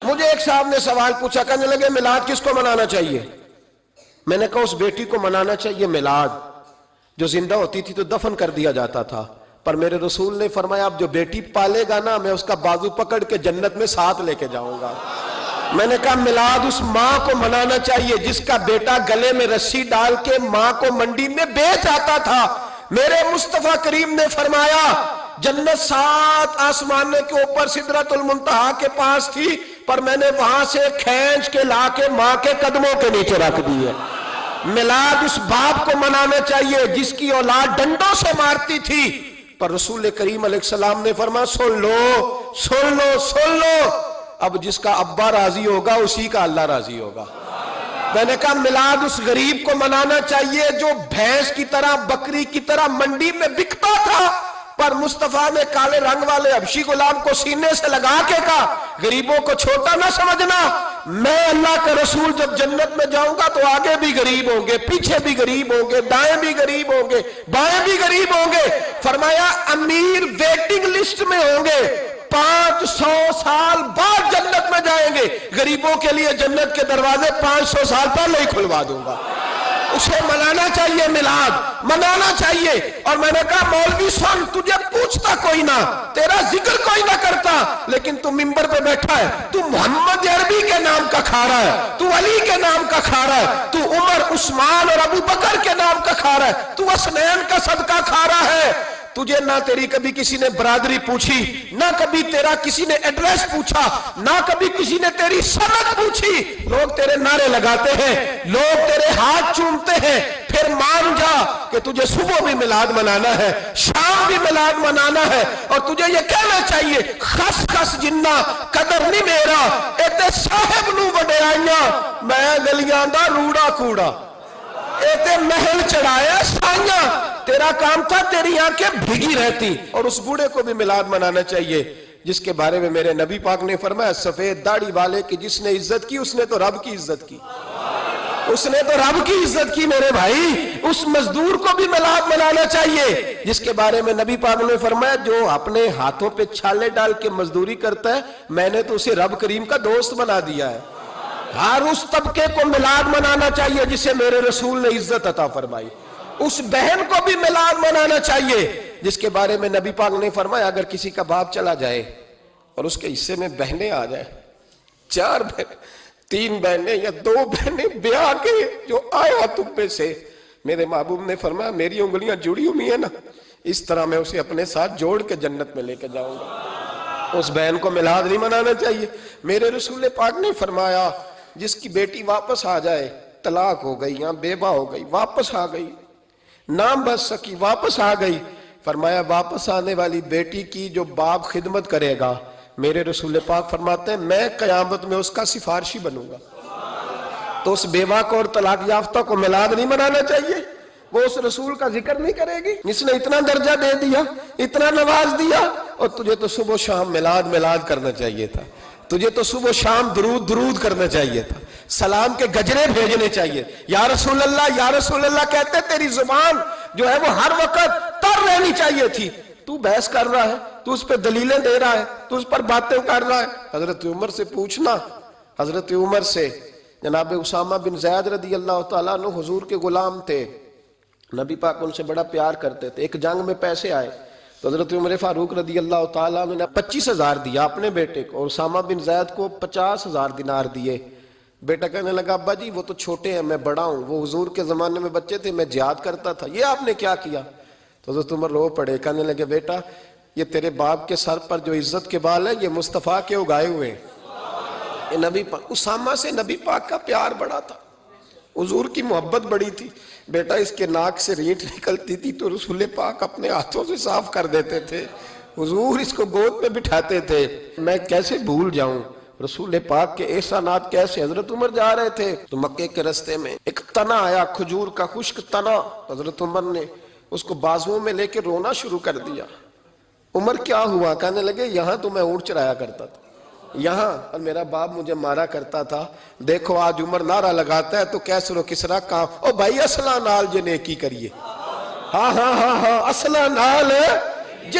مجھے ایک صاحب نے سوال پوچھا، کہنے لگے میلاد کس کو منانا چاہیے؟ میں نے کہا اس بیٹی کو منانا چاہیے میلاد جو زندہ ہوتی تھی تو دفن کر دیا جاتا تھا، پر میرے رسول نے فرمایا اب جو بیٹی پالے گا نا میں اس کا بازو پکڑ کے جنت میں ساتھ لے کے جاؤں گا۔ میں نے کہا میلاد اس ماں کو منانا چاہیے جس کا بیٹا گلے میں رسی ڈال کے ماں کو منڈی میں بیچ آتا تھا۔ میرے مصطفیٰ کریم نے فرمایا جنت 7 آسمان کے اوپر سدرۃ المنتہا کے پاس تھی، پر میں نے وہاں سے کھینچ کے لا کے ماں کے قدموں کے نیچے رکھ دی ہے۔ میلاد اس باپ کو منانا چاہیے جس کی اولاد ڈنڈوں سے مارتی تھی، پر رسول کریم علیہ السلام نے فرمایا سن لو سن لو سن لو، اب جس کا ابا راضی ہوگا اسی کا اللہ راضی ہوگا۔ میں نے کہا میلاد اس غریب کو منانا چاہیے جو بھینس کی طرح بکری کی طرح منڈی میں بکتا تھا، پر مصطفیٰ نے کالے رنگ والے حبشی غلام کو سینے سے لگا کے کہا غریبوں کو چھوٹا نہ سمجھنا، میں اللہ کا رسول جب جنت میں جاؤں گا تو آگے بھی غریب ہوں گے، پیچھے بھی غریب ہوں گے، دائیں بھی غریب ہوں گے، بائیں بھی غریب ہوں گے۔ فرمایا امیر ویٹنگ لسٹ میں ہوں گے، 500 سال بعد جنت میں جائیں گے، غریبوں کے لیے جنت کے دروازے 500 سال پہلے ہی کھلوا دوں گا۔ اسے منانا چاہیے، میلاد منانا چاہیے۔ اور میں نے کہا مولوی سن، تجھے پوچھتا کوئی نہ، تیرا ذکر کوئی نہ کرتا، لیکن تو ممبر پہ بیٹھا ہے، تو محمد عربی کے نام کا کھا رہا ہے، تو علی کے نام کا کھا رہا ہے، تو عمر عثمان اور ابو بکر کے نام کا کھا رہا ہے، تو اسنین کا صدقہ کھا رہا ہے۔ تجھے نہ تیری کبھی کسی نے برادری پوچھی، نہ کبھی تیرا کسی نے ایڈریس پوچھا، نہ کبھی کسی نے تیری سند پوچھی، لوگ تیرے نعرے لگاتے ہیں، لوگ تیرے ہاتھ چومتے ہیں، پھر مان جا کہ تجھے صبح بھی میلاد منانا ہے، شام بھی میلاد منانا ہے، اور تجھے یہ کہنا چاہیے خس خس جنہ قدر نہیں میرا ایتے صاحب نو وڈے آئیاں میں گلیاں دا روڑا کوڑا، ایتے محل چڑھایا سائیاں، تیرا کام تھا تیری آنکھیں بھیگی رہتی۔ اور اس بوڑھے کو بھی میلاد منانا چاہیے جس کے بارے میں میرے نبی پاک نے فرمایا سفید داڑھی والے کی جس نے عزت کی اس نے تو رب کی عزت کی، اس نے تو رب کی عزت کی میرے بھائی۔ اس مزدور کو بھی میلاد منانا چاہیے جس کے بارے میں نبی پاک نے فرمایا جو اپنے ہاتھوں پہ چھالے ڈال کے مزدوری کرتا ہے میں نے تو اسے رب کریم کا دوست بنا دیا ہے۔ ہر اس طبقے کو میلاد منانا چاہیے جسے میرے رسول نے عزت عطا فرمائی۔ اس بہن کو بھی میلاد منانا چاہیے جس کے بارے میں نبی پاک نے فرمایا اگر کسی کا باپ چلا جائے اور اس کے حصے میں بہنیں آ جائیں، 4 بہنیں، 3 بہنیں یا 2 بہنیں بیاہ کے جو آیا تم پہ سے، میرے محبوب نے فرمایا میری انگلیاں جڑی ہوئی ہیں نا اس طرح میں اسے اپنے ساتھ جوڑ کے جنت میں لے کے جاؤں گا۔ اس بہن کو میلاد نہیں منانا چاہیے۔ میرے رسول پاک نے فرمایا جس کی بیٹی واپس آ جائے، طلاق ہو گئی یا بیوہ ہو گئی، واپس آ گئی، نام بچ سکی واپس آ گئی، فرمایا واپس آنے والی بیٹی کی جو باپ خدمت کرے گا میرے رسول پاک فرماتے ہیں میں قیامت میں اس کا سفارشی بنوں گا۔ تو اس بیوہ کو اور طلاق یافتہ کو میلاد نہیں منانا چاہیے؟ وہ اس رسول کا ذکر نہیں کرے گی جس نے اتنا درجہ دے دیا، اتنا نواز دیا؟ اور تجھے تو صبح و شام میلاد کرنا چاہیے تھا، تجھے تو صبح و شام درود کرنا چاہیے تھا، سلام کے گجرے بھیجنے چاہیے، یا رسول اللہ کہتے تیری زبان جو ہے وہ ہر وقت تر رہنی چاہیے تھی، تو بحث کر رہا ہے، تو اس پہ دلیلیں دے رہا ہے، تو اس پر باتیں کر رہا ہے۔ حضرت عمر سے پوچھنا، حضرت عمر سے، جناب اسامہ بن زید رضی اللہ تعالیٰ عنہ حضور کے غلام تھے، نبی پاک ان سے بڑا پیار کرتے تھے۔ ایک جنگ میں پیسے آئے تو حضرت عمر فاروق رضی اللہ تعالیٰ عنہ نے 25,000 دیا اپنے بیٹے کو، اور اسامہ بن زید کو 50,000 دینار دیے۔ بیٹا کہنے لگا ابا جی وہ تو چھوٹے ہیں میں بڑا ہوں، وہ حضور کے زمانے میں بچے تھے میں جہاد کرتا تھا، یہ آپ نے کیا کیا؟ تو حضرت عمر رو پڑے، کہنے لگے بیٹا یہ تیرے باپ کے سر پر جو عزت کے بال ہے یہ مصطفیٰ کے اگائے ہوئے ہیں۔ نبی پاک اسامہ سے نبی پاک کا پیار بڑا تھا، حضور کی محبت بڑی تھی۔ بیٹا اس کے ناک سے ریٹ نکلتی تھی تو رسول پاک اپنے ہاتھوں سے صاف کر دیتے تھے، حضور اس کو گود میں بٹھاتے تھے۔ میں کیسے بھول جاؤں رسول پاک کے احسانات کیسے۔ حضرت عمر جا رہے تھے تو مکے کے رستے میں ایک تنا آیا، کھجور کا خشک تنا، حضرت عمر نے اس کو بازوؤں میں لے کے رونا شروع کر دیا۔ عمر کیا ہوا؟ کہنے لگے یہاں تو میں اونٹ چرایا کرتا تھا، یہاں، اور میرا باپ مجھے مارا کرتا تھا، دیکھو آج عمر نعرہ لگاتا ہے تو کیسر و کسرا کام، او بھائی اصلہ نال جے نیکی کریے، ہاں اصلہ نال جے،